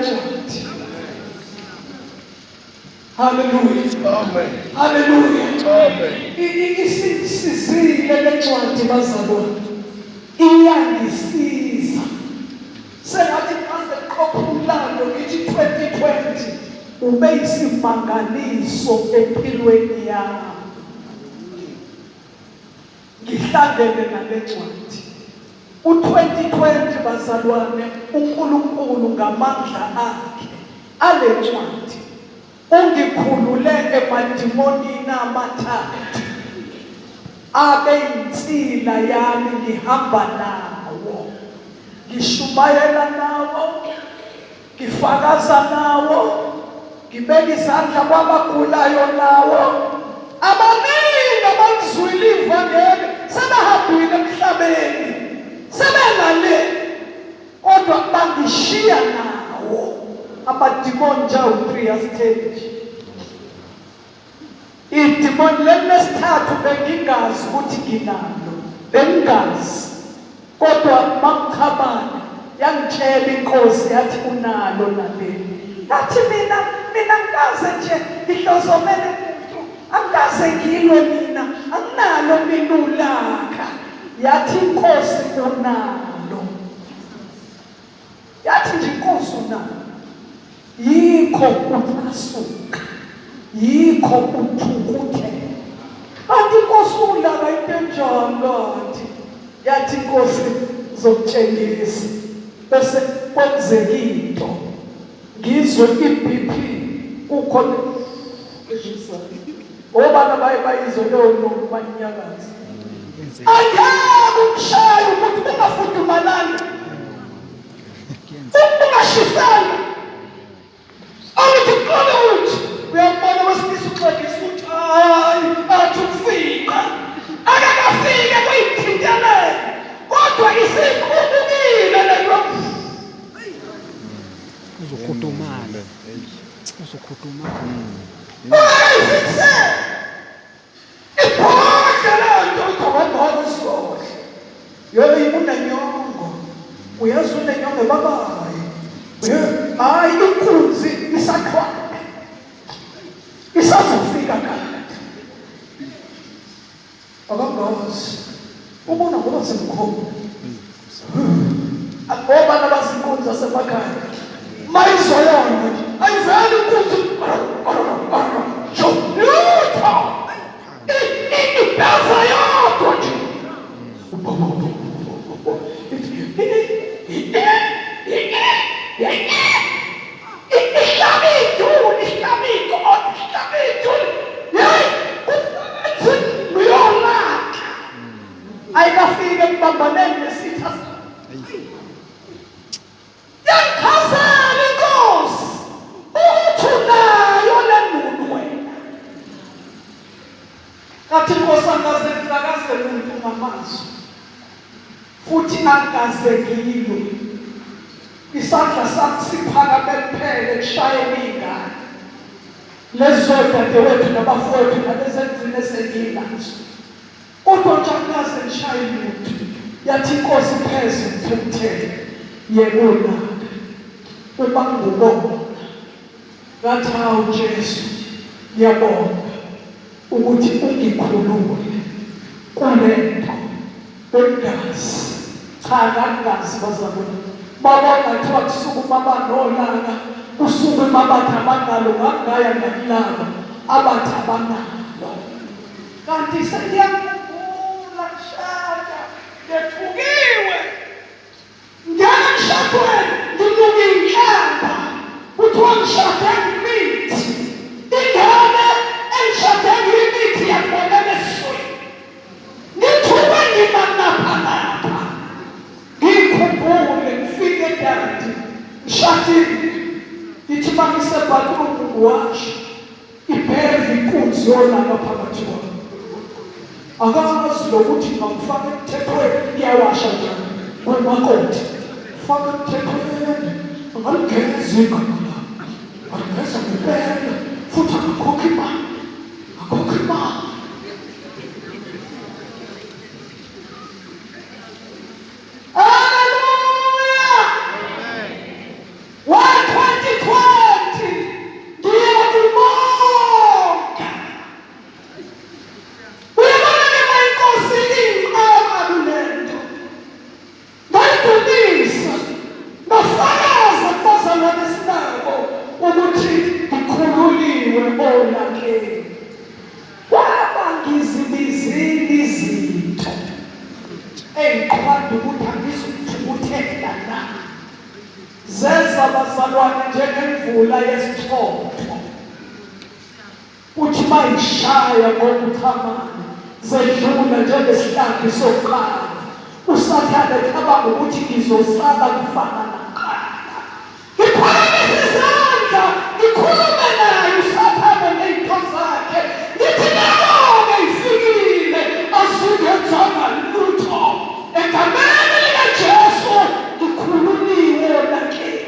kanjani. Hallelujah. Amen. Hallelujah. Amen. Isizile le ncwadi bazalwane. Iyangisiza. Sengathi mase qophulalo ngithi 2020 ube isimangaliso empilweni yami. Ngihlangene nale ncwadi. U2020 bazalwane uNkulunkulu ngamandla akhe ale ncwadi ungikhulule emadimonini amathathu abe insila yami ngihamba nawo ngishumayela nawo ngifakaza nawo ngibeka izandla kwabagulayo nawo abaningi abangizwile ivangeli sebehambile emhlabeni sebelale kodwa bangishiya nawo amadimoni njawo 3 years stage. Idimoni lesithathu bengingazi ukuthi nginalo bengingazi kodwa makukhabana yangitshela inkosi yathi unalo naleli yathi mina ngikaze nje ngihlozomele umuntu angikaze ngilwe mina anginalo mina ulaka yathi inkosi unalo yathi nje inkosi unalo yikho uthasuka yikho uthukuthe kanti inkosi ulaka impenjalo yathi inkosi zokutshengisa bese kwenzeka into ngizwe iBP kukhona obana bayizwe leyo nomanyakazi ayabo umshaya ukuthi bengafudumalana ungashisana awuthi khona uthi uyabona wesilisa uxolisa ukuthi hayi athi ufika akakafike kuyithintelele kodwa isikhulukile leyo uzokhuthumala iphosha lento uthobombola isibohle yebo ibunenyongo uyazi unenyongo babayi hayi inkunzi isakhona isazofika kanti akangazi ubona ngoba semkhulu abobana bazinkunzi zasemakhaya mayizoyona nje ayiveli inkunzi lutho ibeza yodwa nje ayikafike mbambaneni nesitha yangichazela inkosi ukuthi unayo lenunu wena kathi inkosi angazenzakaze muntu ngamazwi futhi angazekile isandla sakho siphakame kuphele kushayela ingane lezodwa dewethu nabafowethu nabezenzini esenginazo kodwa nje akaze nishaye umuntu yathi inkosi pheze mthethele yekona ubangubona ngathi hawu Jesu ngiyabonga ukuthi ungikhulule kulento bengazi cha kangazi bazalwane babona kuthiwa kusukuma abanolaka kusuke mabathi abanalo ngangaya ngakulaba abathi abanalo kanti sengiyakhumbula shaka ngethukiwe ngiyana mshadweni nginuka inhlamba kuthiwa ngishade ngimithi ingane engishade ngimithi yakubonela esiswini ngithuke ngimanaphanapha ngikhumbule ngifike dadi ngishadile ngithi mangisebhathrumu washa ibheve inkunzi yolaka phakathi kwami akazi lokuthi ngakufaka emthethweni ngiyawasha njani kwemakoti faka emthethweni angaligezi igama lami angaligeza ngempela futhi angakhokha imali Hallelujah! 120 ngiqhwada ukuthi angizuthukuthela na. Zenza bazalwane njengemvula yesithotho. Uthi mayishaya ngokuthamana zedlula njengesihlahla sokuqala. Usathane ecabanga ukuthi ngizosala kufana nakuqala. Ngiphakamise izandla ngikhulume naye usathane ngey'nto zakhe. Ngithi nabo-ke ifikile azingenzanga lutho. Egameni likaJesu ngikhululiwe nakini.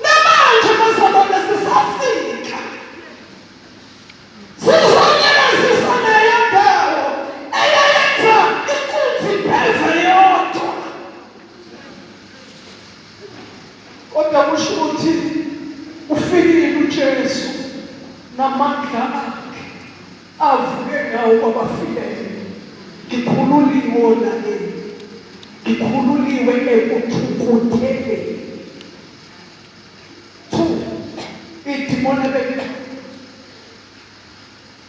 Namanje bazalwane sisafika. Sizonyelezisa leyo ndawo eyayenza inkunzi ipheze yodwa. Kodwa kusho ukuthi ufikile uJesu namandla akhe avuke ngawo kwabafileyo. Ngikhululiwe nakini. Ngikhululiwe ekuthukuthele.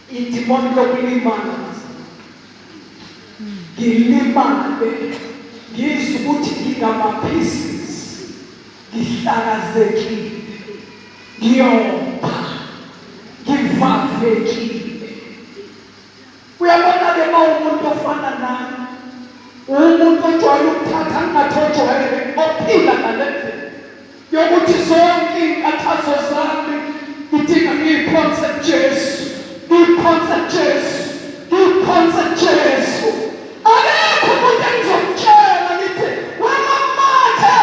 Idimoni lokulimala. Ngilimale ngizwe ukuthi ngingama-pieces. Ngihlakazekile. Ngiyopha. Ngivavekile. Uyabona-ke uma umuntu ofana nami, umuntu ojwayele ukuthatha angathojwayele ophila ngale ndlela yokuthi zonke iy'nkathazo zami ngidinga ngiyiphonse kuJesu, ngiyiphonse kuJesu, ngiyiphonse kuJesu. Akekho umuntu engizomtshela ngithi wena mathe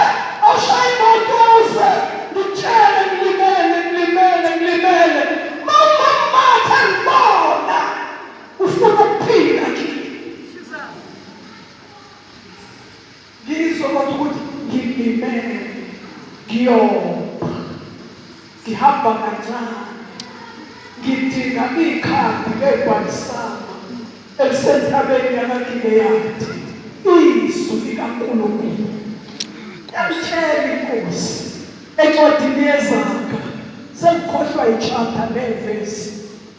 awushaye imotuze ngitshele ngilimele. Mathe ngibona ufuna ukuphila kimi. Ngizwa ukuthi ngilimele, ngiyopha, ngihamba kancane, ngidinga ikhambi legwalisama elisentabeni yakaGileyadi. Izwi likaNkulunkulu yalitshela inkosi encwadini yeZaga, sengikhohlwa ichapter nevesi,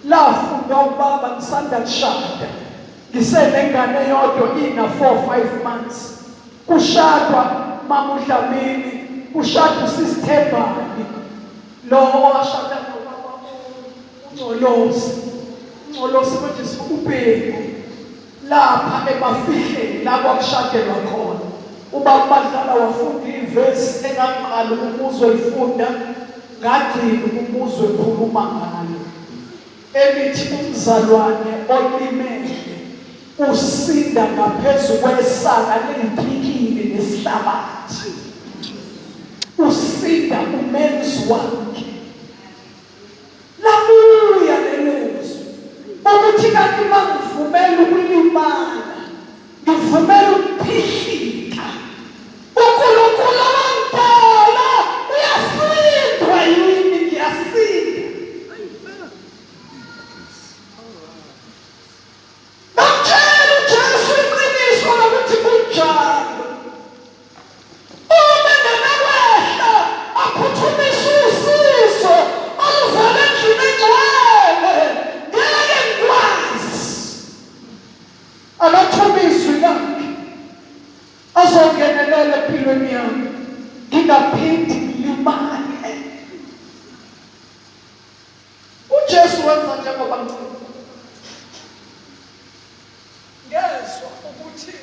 lafunda ubaba ngisanda kushada, ngisenengane yodwa ina 4-5 months. Kushadwa mama uDlamini, kushada usisithembani lo owashada nobaba uNcolosi. uNcolosi manje ubheko lapha emafihleni la kwakushadelwa khona. Ubaba Badlala wafunda ivesi engangiqala umuzwe elifunda, ngagcina umuzwe ekhuluma ngayo, elithi umzalwane olimele usinda ngaphezu kwesaka leliphikile nesihlabathi. Usinda umenzi wakhe. Labuya lelizwi ukuthi kanti mangivumela ukulimala, ngivumela ukuphihlika, uNkulunkulu wangidala uyasindwa yini, ngiyasinda. Bamtshela uJesu iqiniso lokuthi kunjalo. Uma ngenakwehla aphuthumise usizo oluvela endlini engcwele, ngeke ngikwazi. Amathuba izwi lakhe azongenelela empilweni yami, ngingaphindi ngilimale. uJesu wenza njengoba ngicela. Ngezwa ukuthi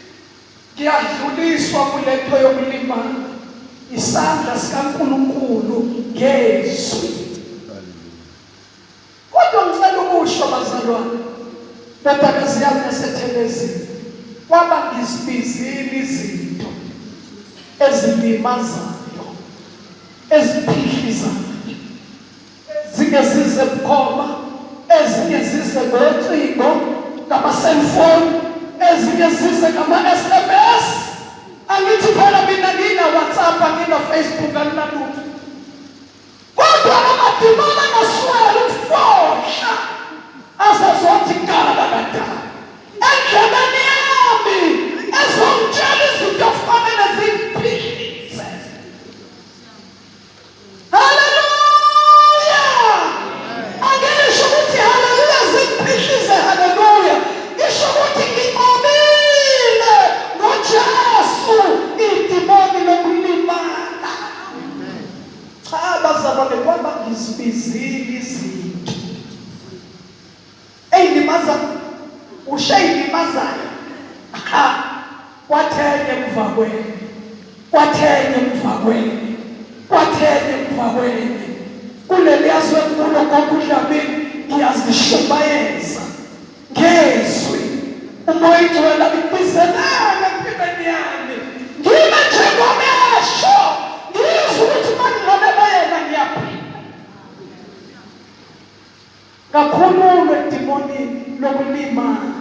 ngiyadluliswa kulento yokulimala, isandla sikaNkulunkulu ngezwi. Kodwa ngicela ukusho bazalwane, ndodakazi yami yaseThelezini, kwaba ngizibizile izinto ezilimazayo, eziphihlizayo, ezinye zize bukhoma, ezinye zize ngocingo ngama-cellphone, ezinye zize ngama-SMS. Angithi phela mina ngina-WhatsApp, ngina-Facebook, anginalutho. Kodwa amadimoni angaswela ukufohla azazothi gala kadala endlebeni yami ezongitshela izinto kufanele zingiphihlise. Haleluya! Angisho ukuthi haleluya zingiphihlise, haleluya. Ngisho ukuthi nginqobile Kwathenge emva kweni, kwathenge emva kweni, kwathenge emva kweni. Kuleli yazwe kulo kokudlamini ngiyazishumayeza ngezwi umoya ingcwele ibizelele empilweni yami. Ngime njengomesho ngizwe ukuthi mandilonela yena ngiyaphila. Kakhululwe edimonini lokulimala.